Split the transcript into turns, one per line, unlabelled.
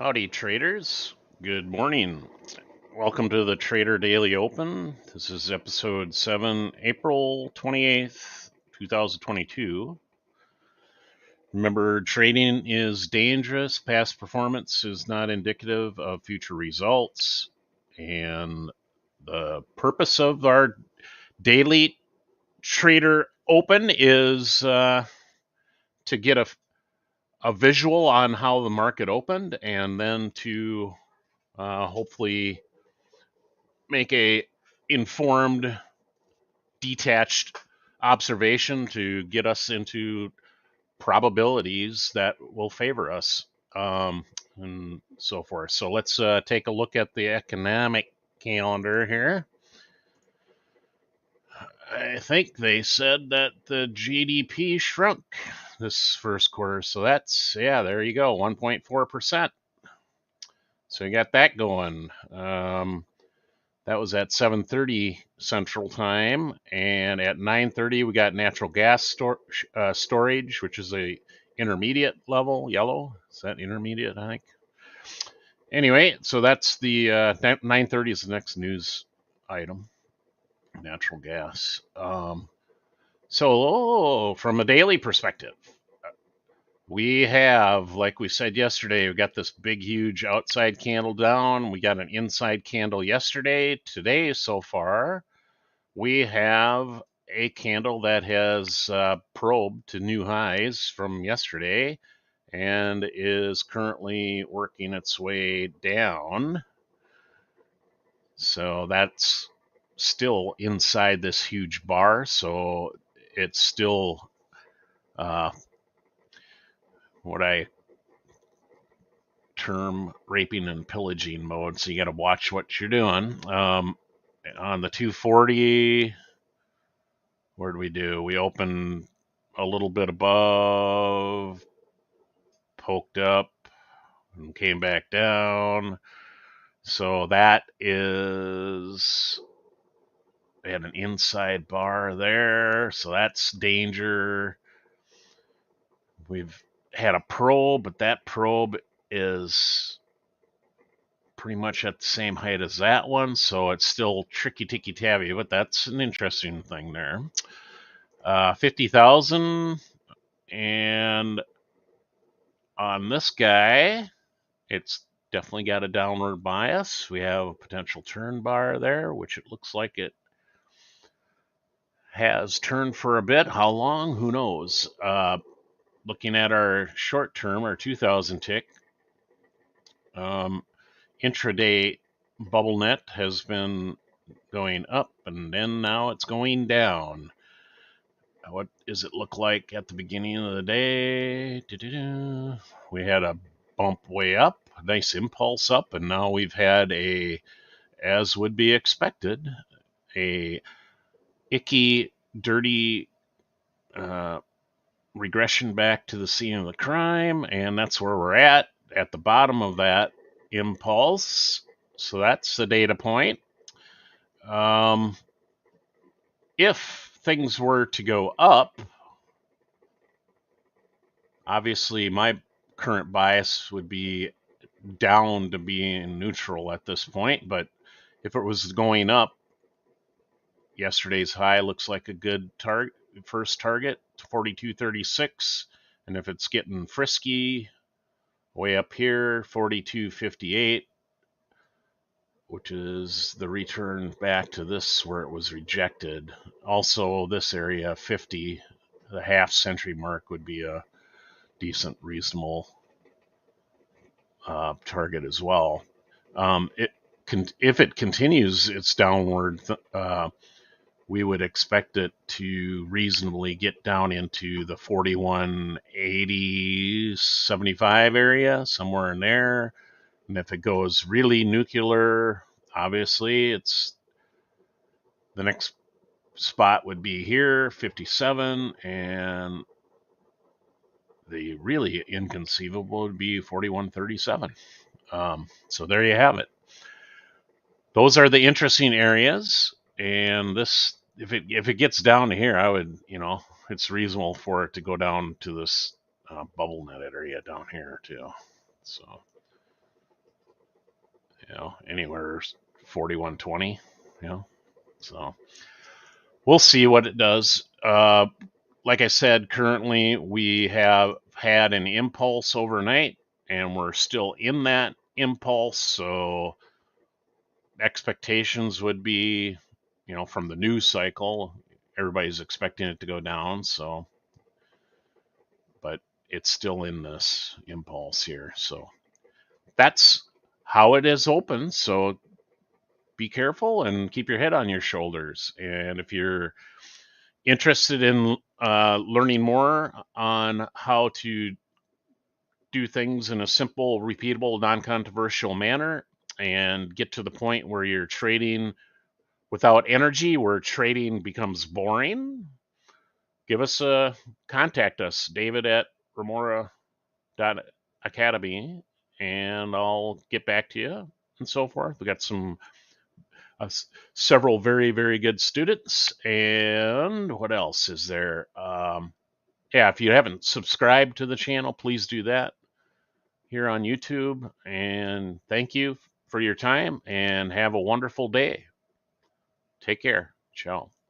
Howdy, traders. Good morning. Welcome to the Trader Daily Open. This is episode 7, April 28th, 2022. Remember, trading is dangerous. Past performance is not indicative of future results. And the purpose of our daily Trader Open is to get a visual on how the market opened and then to hopefully make a informed, detached observation to get us into probabilities that will favor us, and so forth. So let's take a look at the economic calendar here. I think they said that the GDP shrunk this first quarter. So that's, yeah, there you go, 1.4%. So you got that going. That was at 7:30 Central Time, and at 9:30 we got natural gas storage, which is a intermediate level, yellow. Is that intermediate? I think. Anyway, so that's the 9:30 is the next news item, natural gas. So from a daily perspective, we have, like we said yesterday, we got this big, huge outside candle down. We got an inside candle yesterday. Today, so far, we have a candle that has probed to new highs from yesterday and is currently working its way down. So that's still inside this huge bar. So it's still what I term raping and pillaging mode. So you got to watch what you're doing. On the 240, where do we do? We opened a little bit above, poked up, and came back down. So that is at an inside bar there. So that's danger. We've had a probe, but that probe is pretty much at the same height as that one. So it's still tricky ticky tabby, but that's an interesting thing there. 50,000, and on this guy, it's definitely got a downward bias. We have a potential turn bar there, which it looks like it has turned for a bit. How long? Who knows? Looking at our short term, our 2,000 tick, intraday bubble net has been going up, and then now it's going down. What does it look like at the beginning of the day? We had a bump way up, a nice impulse up, and now we've had a, as would be expected, a icky, dirty regression back to the scene of the crime, and that's where we're at the bottom of that impulse. So that's the data point. If things were to go up, obviously my current bias would be down to being neutral at this point, but if it was going up, yesterday's high looks like a good first target, 42.36, and if it's getting frisky, way up here, 42.58, which is the return back to this where it was rejected. Also, this area, 50, the half century mark would be a decent, reasonable target as well. If it continues its downward, we would expect it to reasonably get down into the 41.80, 75 area, somewhere in there. And if it goes really nuclear, obviously it's the next spot would be here, 57, and the really inconceivable would be 41.37. So there you have it. Those are the interesting areas, and this, if it gets down to here, I would, it's reasonable for it to go down to this bubble net area down here too. So anywhere 41.20, so we'll see what it does. Like I said, currently we have had an impulse overnight and we're still in that impulse. So expectations would be, from the news cycle, everybody's expecting it to go down. So, but it's still in this impulse here. So that's how it is open. So be careful and keep your head on your shoulders. And if you're interested in learning more on how to do things in a simple, repeatable, non-controversial manner and get to the point where you're trading without energy, where trading becomes boring, give us contact us, David at remora.academy, and I'll get back to you and so forth. We got several very, very good students. And what else is there? Yeah, if you haven't subscribed to the channel, please do that here on YouTube. And thank you for your time and have a wonderful day. Take care. Ciao.